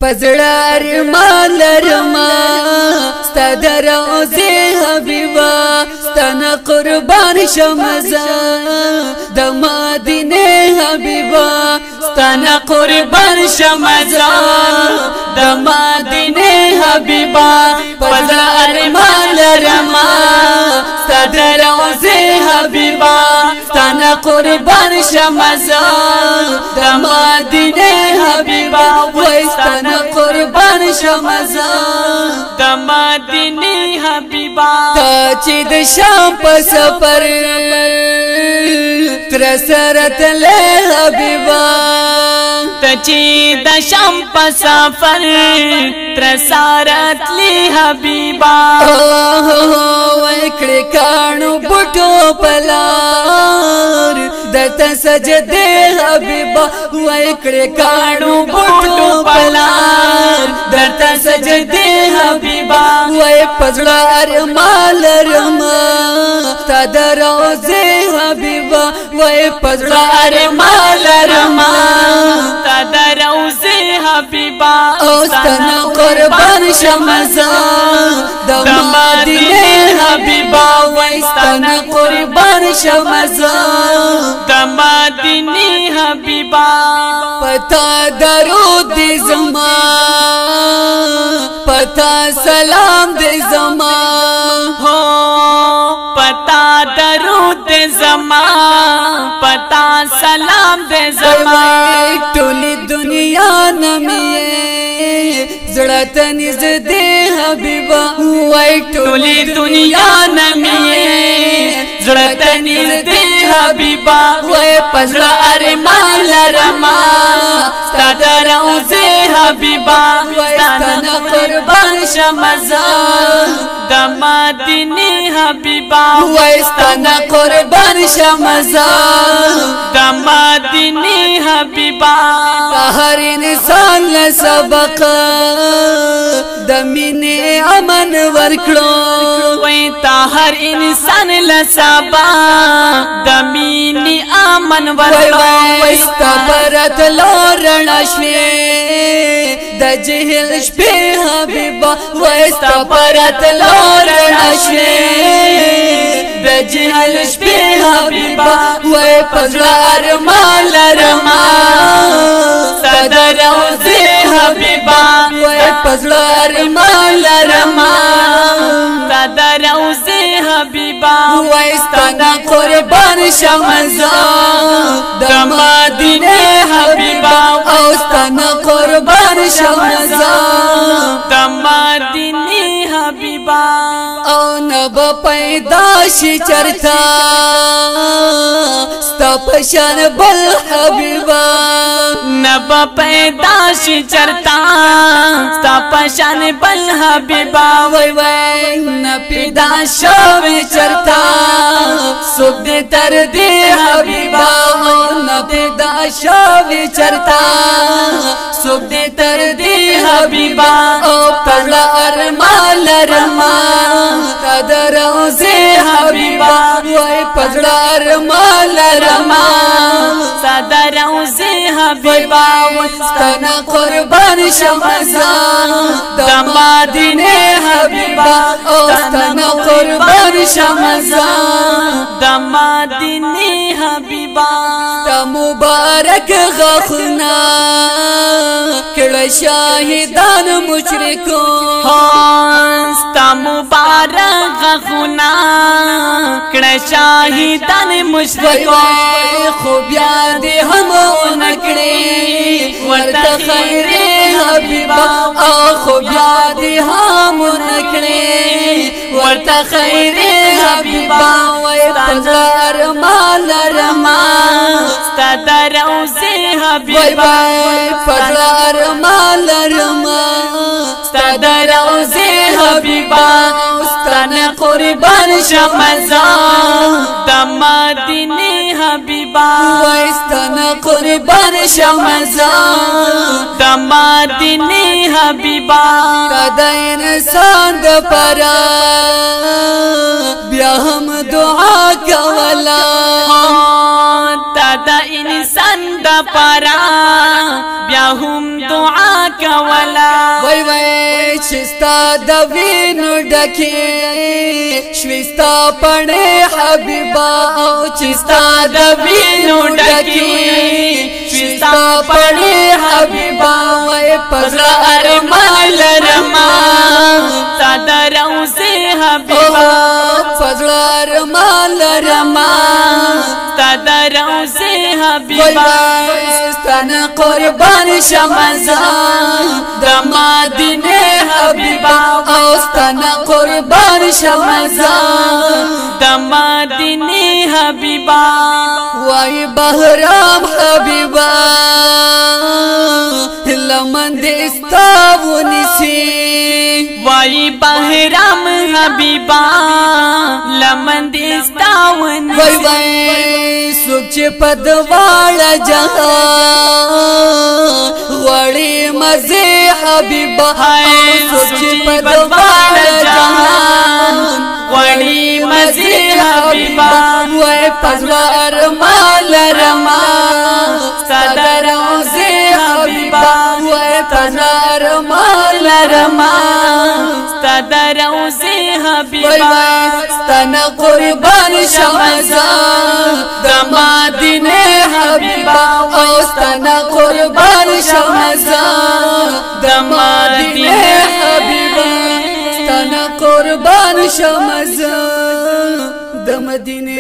پزړه ارمان لرما ستا د روضې حبیبا ستانه قربان شمزه د مدینه حبیبا ستانه قربان شمزه د مدینه حبیبا پزړه ارمان لرما ستا د روضې حبیبا ستانه قربان شمزه د مدینه حبیبا وستانه قربان شمزه د مدینه حبیبا تا چې د شام په سفر تر سره تلې حبیبا ته چې د شام په سفر تر سره تلې حبیبا وای کړه کانو بوټو پلار دته سجده حبیبا وای کړه کانو بوټو پلار دته سجده حبیبا وای پزړه ارمان لرما تا د روضې حبیبا وای پزړه ارمان لرما تا د روضې حبیبا اوستانه قربان شمزه د مدینه حبیبا وستانه قربان شمزه د مدینه حبیبا پتا درود زما پتا سلام دې زما هو پتا درود زما پتا سلام دې زما ټولې دنیا نمې زړه ته نږدې حبیبا وای ټولې دنیا نمې زړه ته نږدې حبیبا وای پزړه ارمان لرما ستا د روضې حبیبا ستانه قربان شمزه د مدینه حبیبا وای ستانه قربان شمزه د مدینه حبیبا هر انسان له سبق د مینې امن ورکړو وای تا هر انسان له سبا د مینې امن ورکړو وای ستبرت لورنا شوي د جهل شپې حبیبا وای ستبرت لورنا شوي د جهل شپې حبیبا وای پزړه ارمان لرما د روضې حبیبا وای پزړه ارمان لرما د روضې حبیبا وای ستانه قربان شمزه د مدینه حبیبا او ستانه قربان شمزه د مدینه حبیبا او نب پیدا شي چرتا ستا پشان بل حبیبا نب پیدا شي چرتا ستا پشان بل حبیبا وای وای نه پیدا شوی چرتا سوک دې تر دې حبیبا نه پیدا شوی چرتا سوک دې تر دې حبیبا او پړه ارمان لرما تا د روضې حبیبا وای پړه ارمان لرما تا د روضې حبیبا ستانه قربان شمزه د مدینه حبیبا او ستانه قربان شمزه د مدینه حبیبا تا مبارک غخنا کړه شاهدان مشرکو ستا مبارک غخنا کړه شاهدان مشرکو خو بیا دې هم ونکړي ورته خیر حبیبا او خو بیا دې هم ونکړي ورته خیر حبیبا وای پزړه ارمان لرما ستا د روضې حبیبا پزړه ارمان لرما ستا د روضې حبیبا ستانه قربان شمزه د مدینه حبیبا وای ستانه قربان شمزه د مدینه حبیبا د انسان د پرا بیا هم دعا کولا تا د انسان د پرا بیا هم دعا کولا وای وای چستا د وینو ډکه شوستا پړې حبیبا او چستا د وینو ډکی شوستا پړې حبیبا وای پزړه ارمان لرما صدر اوسه حبیبا پزړه ارمان لرما صدر اوسه حبیبا ستنه قربان شمزا د مدینه حبیبا او ستنه قربان شمزا د مدینه حبیبا وای بهرام حبیبا لمن دستا ونسی وای بهرام حبیبا لمن دستا ونسی وای وای سوک چې پدواړه جهان وړي مزه حبیبا سوک چې پدواړه جهان وړي مزه حبیبا وای پزړه ارمان لرما صدر اوسه حبیبا وای پزړه ارمان لرما صدر اوسه حبیبا ستنه قربان شمزا د مدینه حبیبا او ستنه قربان شمزا د مدینه حبیبا ستنه قربان شمزا د مدینه